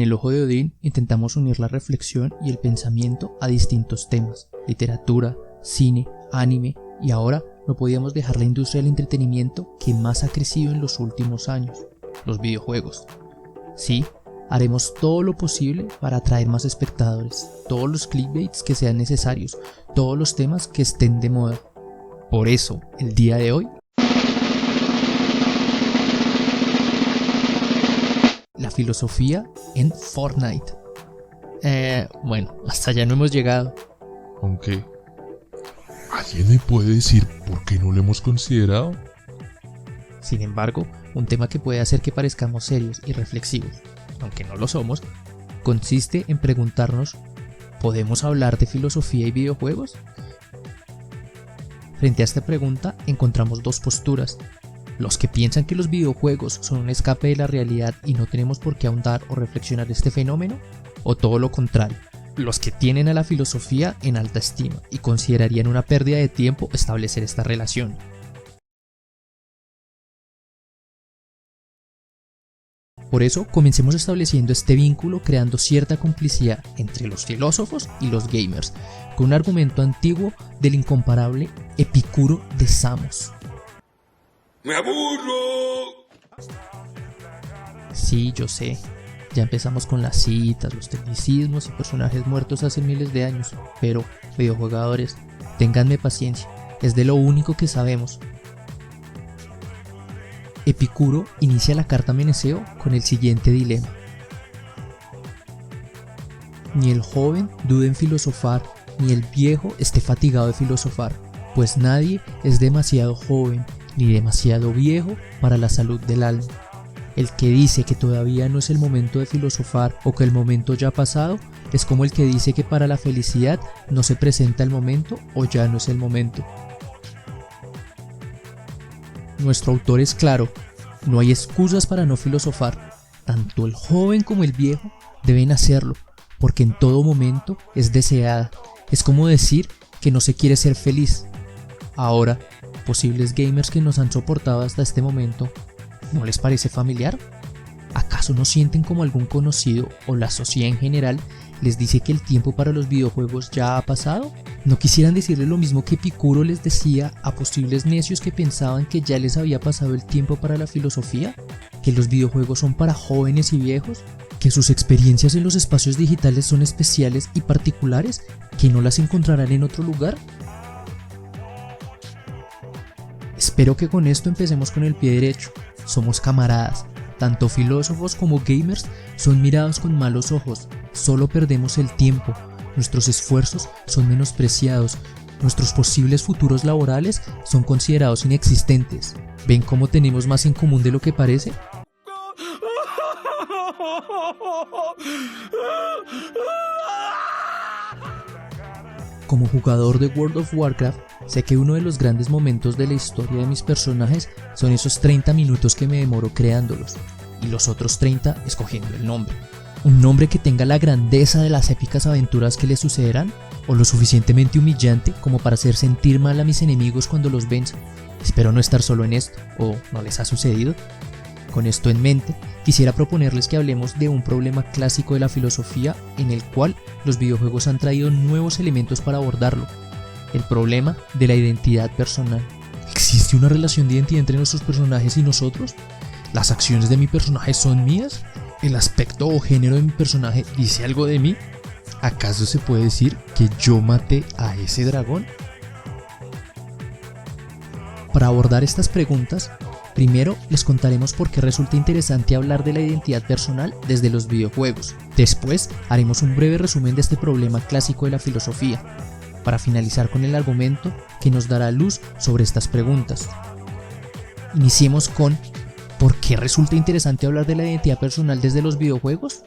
el ojo de Odín intentamos unir la reflexión y el pensamiento a distintos temas: literatura, cine, anime, y ahora no podíamos dejar la industria del entretenimiento que más ha crecido en los últimos años: los videojuegos. Sí, haremos todo lo posible para atraer más espectadores, todos los clickbaits que sean necesarios, todos los temas que estén de moda. Por eso, el día de hoy, la filosofía en Fortnite. Bueno, hasta allá no hemos llegado. Aunque, ¿alguien me puede decir por qué no lo hemos considerado? Sin embargo, un tema que puede hacer que parezcamos serios y reflexivos, aunque no lo somos, consiste en preguntarnos: ¿podemos hablar de filosofía y videojuegos? Frente a esta pregunta encontramos dos posturas: los que piensan que los videojuegos son un escape de la realidad y no tenemos por qué ahondar o reflexionar este fenómeno, o todo lo contrario, los que tienen a la filosofía en alta estima y considerarían una pérdida de tiempo establecer esta relación. Por eso, comencemos estableciendo este vínculo, creando cierta complicidad entre los filósofos y los gamers, con un argumento antiguo del incomparable Epicuro de Samos. ¡Me aburro! Sí, yo sé, ya empezamos con las citas, los tecnicismos y personajes muertos hace miles de años, pero, videojugadores, ténganme paciencia, es de lo único que sabemos. Epicuro inicia la carta a Meneceo con el siguiente dilema: ni el joven dude en filosofar, ni el viejo esté fatigado de filosofar, pues nadie es demasiado joven ni demasiado viejo para la salud del alma. El que dice que todavía no es el momento de filosofar o que el momento ya ha pasado es como el que dice que para la felicidad no se presenta el momento o ya no es el momento. Nuestro autor es claro: no hay excusas para no filosofar. Tanto el joven como el viejo deben hacerlo, porque en todo momento es deseada. Es como decir que no se quiere ser feliz. Ahora, posibles gamers que nos han soportado hasta este momento, ¿no les parece familiar? ¿Acaso no sienten como algún conocido o la sociedad en general les dice que el tiempo para los videojuegos ya ha pasado? ¿No quisieran decirle lo mismo que Epicuro les decía a posibles necios que pensaban que ya les había pasado el tiempo para la filosofía? ¿Que los videojuegos son para jóvenes y viejos? ¿Que sus experiencias en los espacios digitales son especiales y particulares, que no las encontrarán en otro lugar? Espero que con esto empecemos con el pie derecho. Somos camaradas. Tanto filósofos como gamers son mirados con malos ojos. Solo perdemos el tiempo. Nuestros esfuerzos son menospreciados. Nuestros posibles futuros laborales son considerados inexistentes. ¿Ven cómo tenemos más en común de lo que parece? Como jugador de World of Warcraft, sé que uno de los grandes momentos de la historia de mis personajes son esos 30 minutos que me demoro creándolos, y los otros 30 escogiendo el nombre. Un nombre que tenga la grandeza de las épicas aventuras que les sucederán, o lo suficientemente humillante como para hacer sentir mal a mis enemigos cuando los venzo. Espero no estar solo en esto, ¿o no les ha sucedido? Con esto en mente, quisiera proponerles que hablemos de un problema clásico de la filosofía en el cual los videojuegos han traído nuevos elementos para abordarlo: el problema de la identidad personal. ¿Existe una relación de identidad entre nuestros personajes y nosotros? ¿Las acciones de mi personaje son mías? ¿El aspecto o género de mi personaje dice algo de mí? ¿Acaso se puede decir que yo maté a ese dragón? Para abordar estas preguntas, primero les contaremos por qué resulta interesante hablar de la identidad personal desde los videojuegos. Después haremos un breve resumen de este problema clásico de la filosofía, para finalizar con el argumento que nos dará luz sobre estas preguntas. Iniciemos con ¿por qué resulta interesante hablar de la identidad personal desde los videojuegos?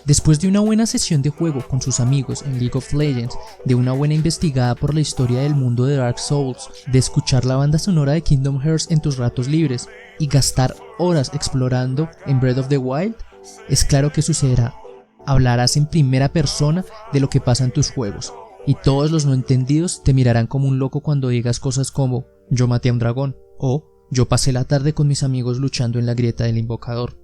Después de una buena sesión de juego con sus amigos en League of Legends, de una buena investigada por la historia del mundo de Dark Souls, de escuchar la banda sonora de Kingdom Hearts en tus ratos libres y gastar horas explorando en Breath of the Wild, es claro que sucederá. Hablarás en primera persona de lo que pasa en tus juegos, y todos los no entendidos te mirarán como un loco cuando digas cosas como «yo maté a un dragón» o yo pasé la tarde con mis amigos luchando en la grieta del invocador.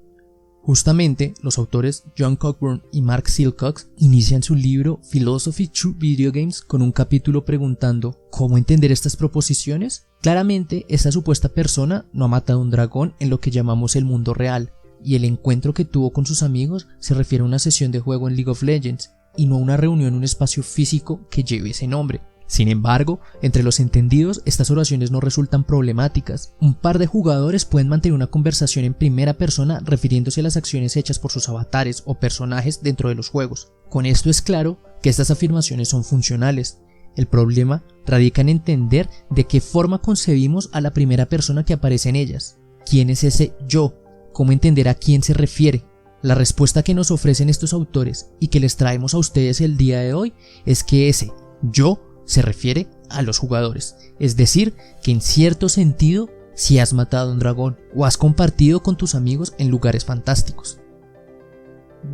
Justamente, los autores John Cockburn y Mark Silcox inician su libro Philosophy Through Video Games con un capítulo preguntando ¿cómo entender estas proposiciones? Claramente, esta supuesta persona no ha matado un dragón en lo que llamamos el mundo real, y el encuentro que tuvo con sus amigos se refiere a una sesión de juego en League of Legends, y no a una reunión en un espacio físico que lleve ese nombre. Sin embargo, entre los entendidos, estas oraciones no resultan problemáticas. Un par de jugadores pueden mantener una conversación en primera persona refiriéndose a las acciones hechas por sus avatares o personajes dentro de los juegos. Con esto es claro que estas afirmaciones son funcionales. El problema radica en entender de qué forma concebimos a la primera persona que aparece en ellas. ¿Quién es ese yo? ¿Cómo entender a quién se refiere? La respuesta que nos ofrecen estos autores y que les traemos a ustedes el día de hoy es que ese yo se refiere a los jugadores, es decir, que en cierto sentido, si has matado a un dragón o has compartido con tus amigos en lugares fantásticos.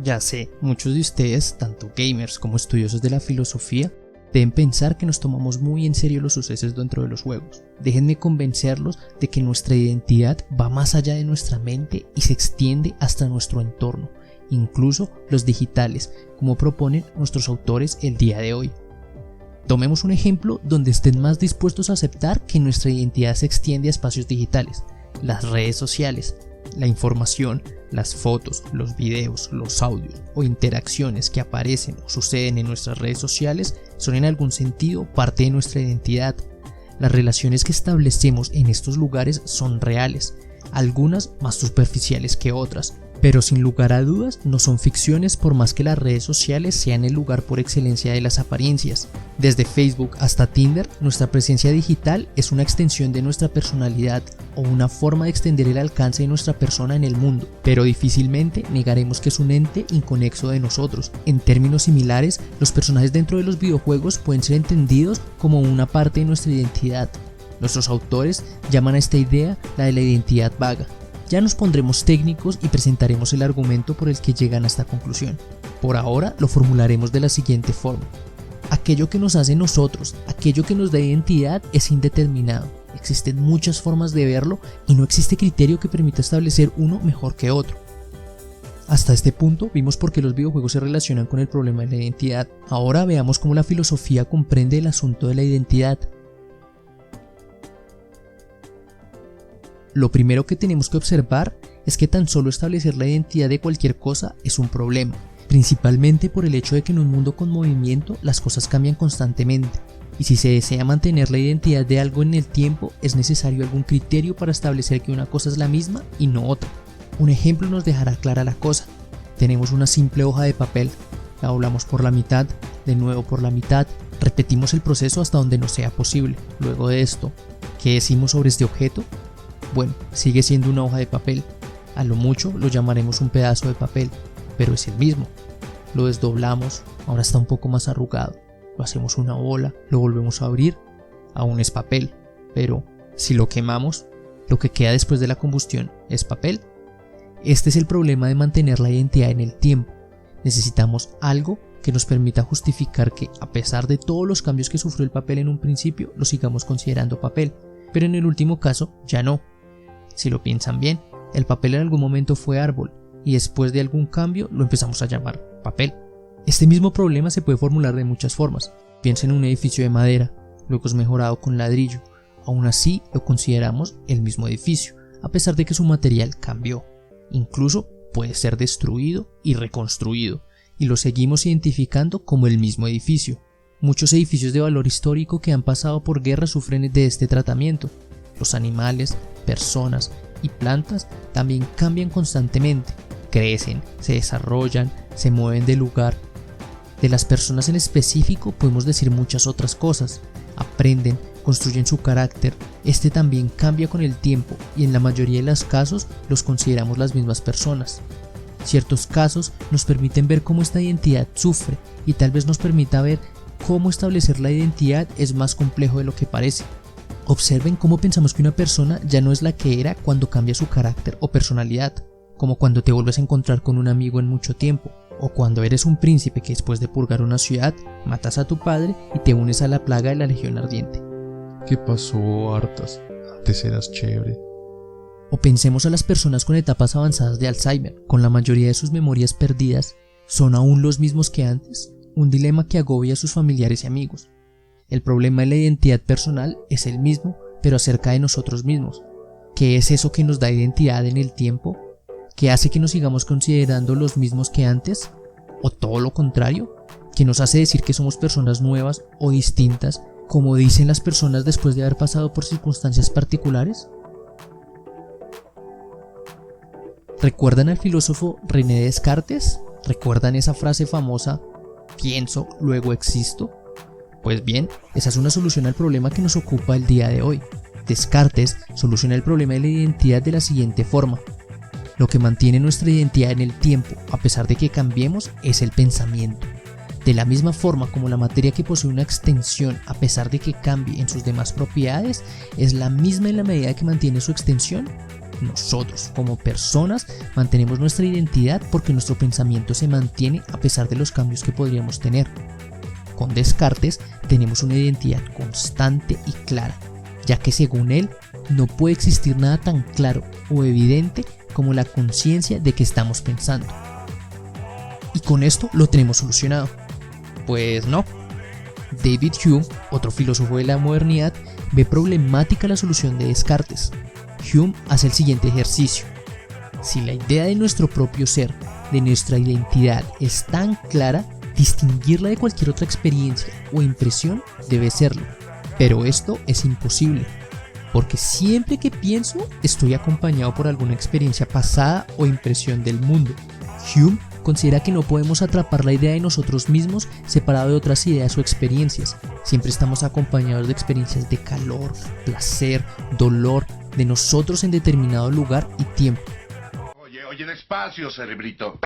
Ya sé, muchos de ustedes, tanto gamers como estudiosos de la filosofía, deben pensar que nos tomamos muy en serio los sucesos dentro de los juegos. Déjenme convencerlos de que nuestra identidad va más allá de nuestra mente y se extiende hasta nuestro entorno, incluso los digitales, como proponen nuestros autores el día de hoy. Tomemos un ejemplo donde estén más dispuestos a aceptar que nuestra identidad se extiende a espacios digitales, las redes sociales. La información, las fotos, los videos, los audios o interacciones que aparecen o suceden en nuestras redes sociales son en algún sentido parte de nuestra identidad. Las relaciones que establecemos en estos lugares son reales, algunas más superficiales que otras, pero sin lugar a dudas no son ficciones por más que las redes sociales sean el lugar por excelencia de las apariencias. Desde Facebook hasta Tinder, nuestra presencia digital es una extensión de nuestra personalidad o una forma de extender el alcance de nuestra persona en el mundo, pero difícilmente negaremos que es un ente inconexo de nosotros. En términos similares, los personajes dentro de los videojuegos pueden ser entendidos como una parte de nuestra identidad. Nuestros autores llaman a esta idea la de la identidad vaga. Ya nos pondremos técnicos y presentaremos el argumento por el que llegan a esta conclusión. Por ahora lo formularemos de la siguiente forma. Aquello que nos hace nosotros, aquello que nos da identidad es indeterminado. Existen muchas formas de verlo y no existe criterio que permita establecer uno mejor que otro. Hasta este punto vimos por qué los videojuegos se relacionan con el problema de la identidad. Ahora veamos cómo la filosofía comprende el asunto de la identidad. Lo primero que tenemos que observar es que tan solo establecer la identidad de cualquier cosa es un problema, principalmente por el hecho de que en un mundo con movimiento las cosas cambian constantemente, y si se desea mantener la identidad de algo en el tiempo es necesario algún criterio para establecer que una cosa es la misma y no otra. Un ejemplo nos dejará clara la cosa. Tenemos una simple hoja de papel, la doblamos por la mitad, de nuevo por la mitad, repetimos el proceso hasta donde nos sea posible. Luego de esto, ¿qué decimos sobre este objeto? Bueno, sigue siendo una hoja de papel. A lo mucho lo llamaremos un pedazo de papel, pero es el mismo. Lo desdoblamos, ahora está un poco más arrugado. Lo hacemos una bola, lo volvemos a abrir, aún es papel. Pero si lo quemamos, lo que queda después de la combustión es papel. Este es el problema de mantener la identidad en el tiempo. Necesitamos algo que nos permita justificar que, a pesar de todos los cambios que sufrió el papel en un principio, lo sigamos considerando papel. Pero en el último caso, ya no. Si lo piensan bien, el papel en algún momento fue árbol y después de algún cambio lo empezamos a llamar papel. Este mismo problema se puede formular de muchas formas. Piensa en un edificio de madera, luego es mejorado con ladrillo. Aún así lo consideramos el mismo edificio, a pesar de que su material cambió. Incluso puede ser destruido y reconstruido, y lo seguimos identificando como el mismo edificio. Muchos edificios de valor histórico que han pasado por guerra sufren de este tratamiento. Los animales, personas y plantas también cambian constantemente, crecen, se desarrollan, se mueven de lugar. De las personas en específico podemos decir muchas otras cosas. Aprenden, construyen su carácter, este también cambia con el tiempo y en la mayoría de los casos los consideramos las mismas personas. Ciertos casos nos permiten ver cómo esta identidad sufre y tal vez nos permita ver cómo establecer la identidad es más complejo de lo que parece. Observen cómo pensamos que una persona ya no es la que era cuando cambia su carácter o personalidad, como cuando te vuelves a encontrar con un amigo en mucho tiempo, o cuando eres un príncipe que después de purgar una ciudad, matas a tu padre y te unes a la plaga de la Legión Ardiente. ¿Qué pasó, Arthas? antes eras chévere. O pensemos a las personas con etapas avanzadas de Alzheimer, con la mayoría de sus memorias perdidas, ¿son aún los mismos que antes? Un dilema que agobia a sus familiares y amigos. El problema de la identidad personal es el mismo, pero acerca de nosotros mismos. ¿Qué es eso que nos da identidad en el tiempo? ¿Qué hace que nos sigamos considerando los mismos que antes? ¿O todo lo contrario? ¿Qué nos hace decir que somos personas nuevas o distintas, como dicen las personas después de haber pasado por circunstancias particulares? ¿Recuerdan al filósofo René Descartes? ¿Recuerdan esa frase famosa, pienso, luego existo? Pues bien, esa es una solución al problema que nos ocupa el día de hoy. Descartes soluciona el problema de la identidad de la siguiente forma. Lo que mantiene nuestra identidad en el tiempo, a pesar de que cambiemos, es el pensamiento. De la misma forma como la materia que posee una extensión, a pesar de que cambie en sus demás propiedades, es la misma en la medida que mantiene su extensión, nosotros, como personas, mantenemos nuestra identidad porque nuestro pensamiento se mantiene a pesar de los cambios que podríamos tener. Con Descartes tenemos una identidad constante y clara, ya que según él no puede existir nada tan claro o evidente como la conciencia de que estamos pensando. Y con esto lo tenemos solucionado. Pues no. David Hume, otro filósofo de la modernidad, ve problemática la solución de Descartes. Hume hace el siguiente ejercicio. Si la idea de nuestro propio ser, de nuestra identidad, es tan clara, distinguirla de cualquier otra experiencia o impresión debe serlo. Pero esto es imposible, porque siempre que pienso estoy acompañado por alguna experiencia pasada o impresión del mundo. Hume considera que no podemos atrapar la idea de nosotros mismos separado de otras ideas o experiencias. Siempre estamos acompañados de experiencias de calor, placer, dolor, de nosotros en determinado lugar y tiempo. Oye, despacio, cerebrito.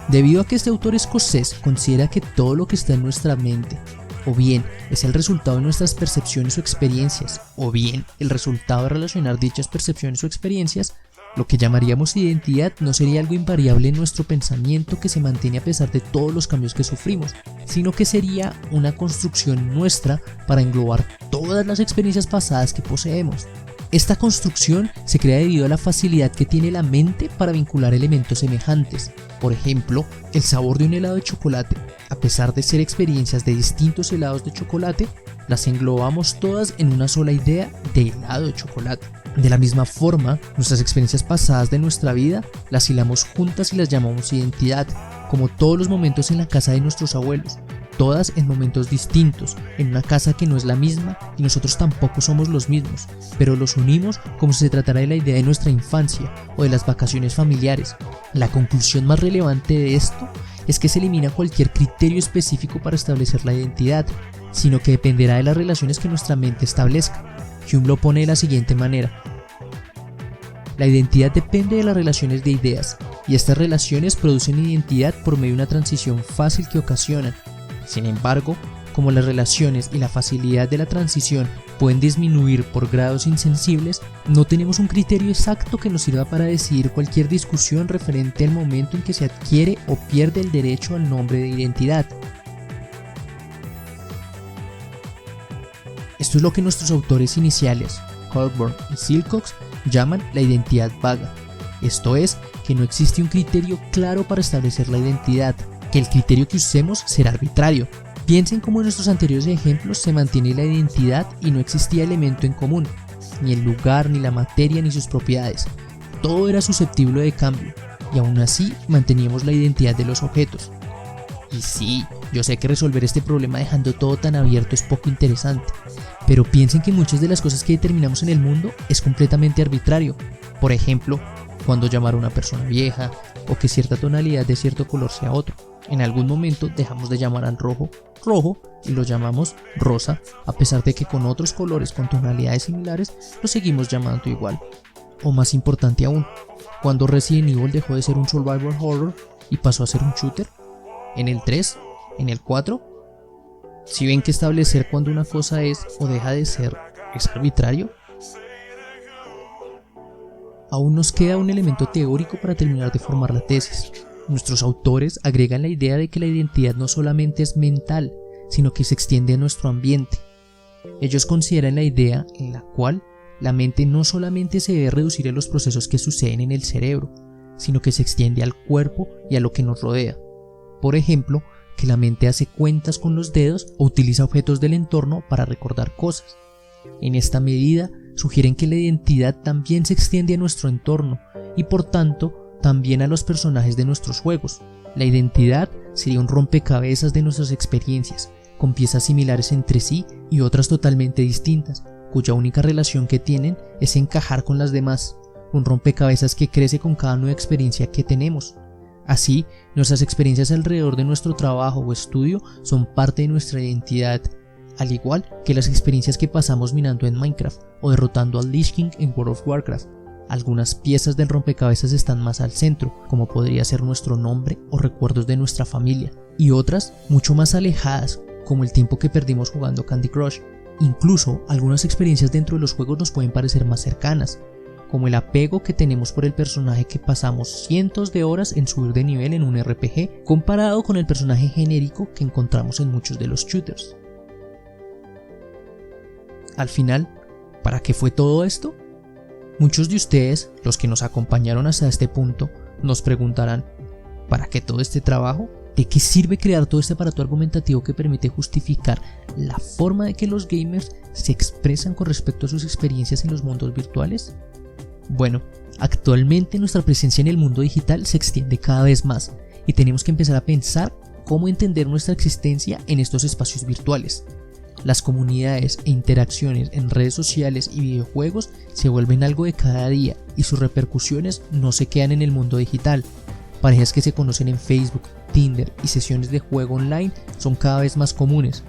Debido a que este autor escocés considera que todo lo que está en nuestra mente, o bien es el resultado de nuestras percepciones o experiencias, o bien el resultado de relacionar dichas percepciones o experiencias, lo que llamaríamos identidad no sería algo invariable en nuestro pensamiento que se mantiene a pesar de todos los cambios que sufrimos, sino que sería una construcción nuestra para englobar todas las experiencias pasadas que poseemos. Esta construcción se crea debido a la facilidad que tiene la mente para vincular elementos semejantes. Por ejemplo, el sabor de un helado de chocolate. A pesar de ser experiencias de distintos helados de chocolate, las englobamos todas en una sola idea de helado de chocolate. De la misma forma, nuestras experiencias pasadas de nuestra vida las hilamos juntas y las llamamos identidad, como todos los momentos en la casa de nuestros abuelos. Todas en momentos distintos, en una casa que no es la misma y nosotros tampoco somos los mismos, pero los unimos como si se tratara de la idea de nuestra infancia o de las vacaciones familiares. La conclusión más relevante de esto es que se elimina cualquier criterio específico para establecer la identidad, sino que dependerá de las relaciones que nuestra mente establezca. Hume lo pone de la siguiente manera. La identidad depende de las relaciones de ideas, y estas relaciones producen identidad por medio de una transición fácil que ocasionan. Sin embargo, como las relaciones y la facilidad de la transición pueden disminuir por grados insensibles, no tenemos un criterio exacto que nos sirva para decidir cualquier discusión referente al momento en que se adquiere o pierde el derecho al nombre de identidad. Esto es lo que nuestros autores iniciales, Cockburn y Silcox, llaman la identidad vaga. Esto es, que no existe un criterio claro para establecer la identidad, que el criterio que usemos será arbitrario. Piensen cómo en nuestros anteriores ejemplos se mantiene la identidad y no existía elemento en común, ni el lugar, ni la materia, ni sus propiedades. Todo era susceptible de cambio, y aún así manteníamos la identidad de los objetos. Y sí, yo sé que resolver este problema dejando todo tan abierto es poco interesante, pero piensen que muchas de las cosas que determinamos en el mundo es completamente arbitrario. Por ejemplo, cuando llamar a una persona vieja, o que cierta tonalidad de cierto color sea otro. En algún momento dejamos de llamar al rojo y lo llamamos rosa, a pesar de que con otros colores con tonalidades similares lo seguimos llamando igual. O más importante aún, cuando Resident Evil dejó de ser un survival horror y pasó a ser un shooter. En el 3, en el 4, ¿sí ven que establecer cuando una cosa es o deja de ser es arbitrario? Aún nos queda un elemento teórico para terminar de formar la tesis. Nuestros autores agregan la idea de que la identidad no solamente es mental, sino que se extiende a nuestro ambiente. Ellos consideran la idea en la cual la mente no solamente se debe reducir a los procesos que suceden en el cerebro, sino que se extiende al cuerpo y a lo que nos rodea. Por ejemplo, que la mente hace cuentas con los dedos o utiliza objetos del entorno para recordar cosas. En esta medida, sugieren que la identidad también se extiende a nuestro entorno y por tanto también a los personajes de nuestros juegos. La identidad sería un rompecabezas de nuestras experiencias, con piezas similares entre sí y otras totalmente distintas, cuya única relación que tienen es encajar con las demás, un rompecabezas que crece con cada nueva experiencia que tenemos. Así, nuestras experiencias alrededor de nuestro trabajo o estudio son parte de nuestra identidad, al igual que las experiencias que pasamos minando en Minecraft o derrotando al Lich King en World of Warcraft. Algunas piezas del rompecabezas están más al centro, como podría ser nuestro nombre o recuerdos de nuestra familia, y otras mucho más alejadas, como el tiempo que perdimos jugando Candy Crush. Incluso algunas experiencias dentro de los juegos nos pueden parecer más cercanas, como el apego que tenemos por el personaje que pasamos cientos de horas en subir de nivel en un RPG, comparado con el personaje genérico que encontramos en muchos de los shooters. Al final, ¿para qué fue todo esto? Muchos de ustedes, los que nos acompañaron hasta este punto, nos preguntarán, ¿para qué todo este trabajo? ¿De qué sirve crear todo este aparato argumentativo que permite justificar la forma de que los gamers se expresan con respecto a sus experiencias en los mundos virtuales? Bueno, actualmente nuestra presencia en el mundo digital se extiende cada vez más y tenemos que empezar a pensar cómo entender nuestra existencia en estos espacios virtuales. Las comunidades e interacciones en redes sociales y videojuegos se vuelven algo de cada día y sus repercusiones no se quedan en el mundo digital. Parejas que se conocen en Facebook, Tinder y sesiones de juego online son cada vez más comunes.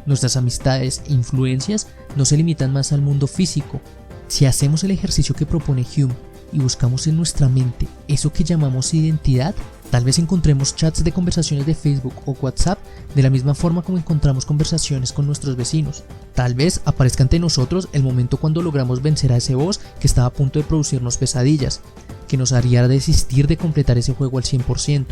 Nuestras amistades e influencias no se limitan más al mundo físico. Si hacemos el ejercicio que propone Hume y buscamos en nuestra mente eso que llamamos identidad, tal vez encontremos chats de conversaciones de Facebook o WhatsApp de la misma forma como encontramos conversaciones con nuestros vecinos. Tal vez aparezca ante nosotros el momento cuando logramos vencer a ese boss que estaba a punto de producirnos pesadillas, que nos haría desistir de completar ese juego al 100%.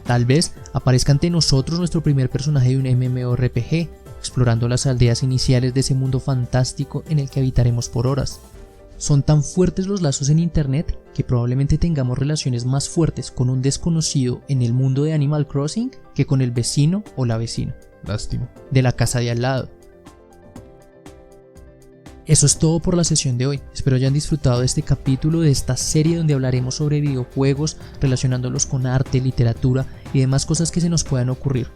Tal vez aparezca ante nosotros nuestro primer personaje de un MMORPG, explorando las aldeas iniciales de ese mundo fantástico en el que habitaremos por horas. Son tan fuertes los lazos en internet que probablemente tengamos relaciones más fuertes con un desconocido en el mundo de Animal Crossing que con el vecino o la vecina, lástima, de la casa de al lado. Eso es todo por la sesión de hoy. Espero hayan disfrutado de este capítulo de esta serie donde hablaremos sobre videojuegos, relacionándolos con arte, literatura y demás cosas que se nos puedan ocurrir.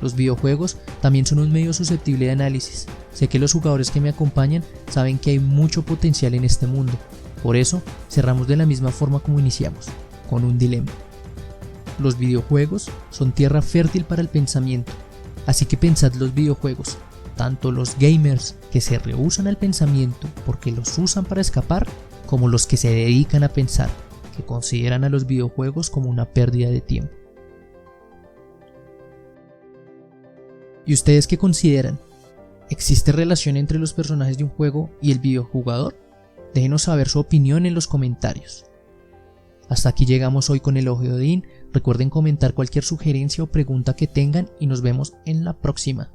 Los videojuegos también son un medio susceptible de análisis. Sé que los jugadores que me acompañan saben que hay mucho potencial en este mundo. Por eso, cerramos de la misma forma como iniciamos, con un dilema. Los videojuegos son tierra fértil para el pensamiento, así que pensad los videojuegos, tanto los gamers que se rehúsan al pensamiento porque los usan para escapar, como los que se dedican a pensar, que consideran a los videojuegos como una pérdida de tiempo. ¿Y ustedes qué consideran? ¿Existe relación entre los personajes de un juego y el videojugador? Déjenos saber su opinión en los comentarios. Hasta aquí llegamos hoy con el Ojo de Odín. Recuerden comentar cualquier sugerencia o pregunta que tengan y nos vemos en la próxima.